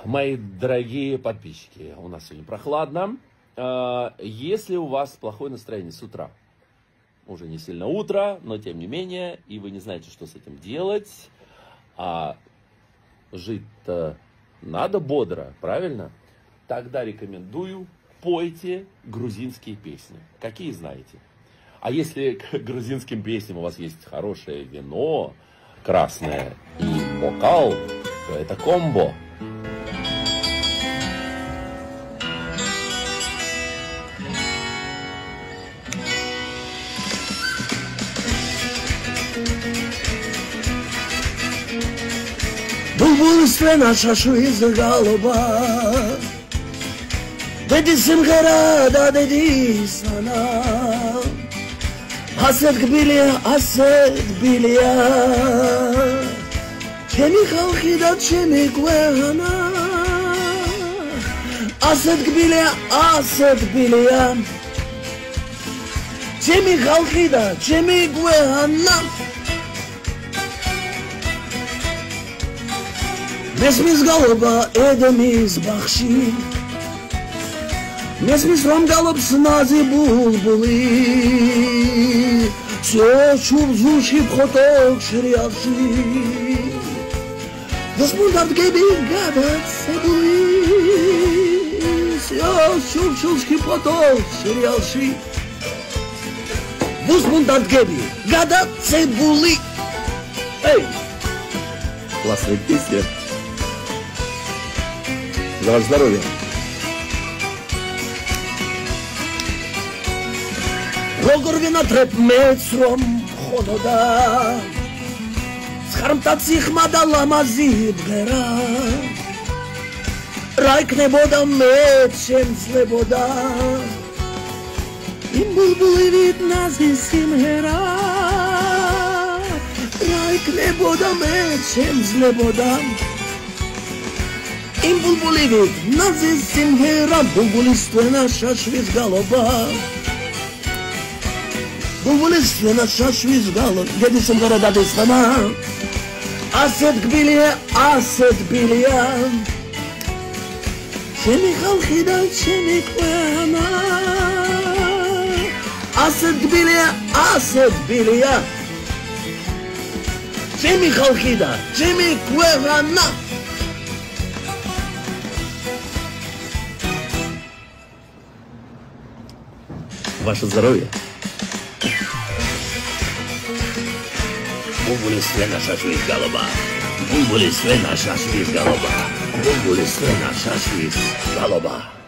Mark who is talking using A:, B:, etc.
A: Мои дорогие подписчики, у нас сегодня прохладно. Если у вас плохое настроение с утра, уже не сильно утро, но тем не менее, и вы не знаете, что с этим делать, а жить-то надо бодро, правильно? Тогда рекомендую, пойте грузинские песни. Какие знаете? А если к грузинским песням у вас есть хорошее вино, красное и бокал, то это комбо.
B: Bulbul strana şaşırız galiba. Dedi simgarada dedi sana. Hasret biliya. Çemi halkida çemi güvena. Hasret biliya. Çemi halkida çemi güvena. Mesmis galoba edemiz bakşi. Mesmis ram galobs nazi bulbuli. Все чубзуши входок шриалши. Доспундар геби гадат себули. Все чубзуши входок шриалши. Доспундар геби гадат себули. Эй! Классная песня. За ваше здоровье. Როგორ ვინატრებ მეც რომ ხონოდა სხარმტაცი ხმა და ლამაზი ბღერა რა იქნებოდა მეც შემძლებოდა იმ ბულბულივით ნაზის სიმღერა რა იქნებოდა მეც შემძლებოდა იმ ბულბულივით ნაზის სიმღერა ბულბულის თვენა შაშვის გალობა Bulbulis vena şaşviz galon, dedi simgara dadistana. Aset biliya. Çemi halkida çemi kwena. Aset biliya. Çemi halkida çemi kwena. Ваше здоровье. Bulbulis vena şaşviz galoba. Bulbulis vena şaşviz galoba. Bulbulis vena şaşviz galoba.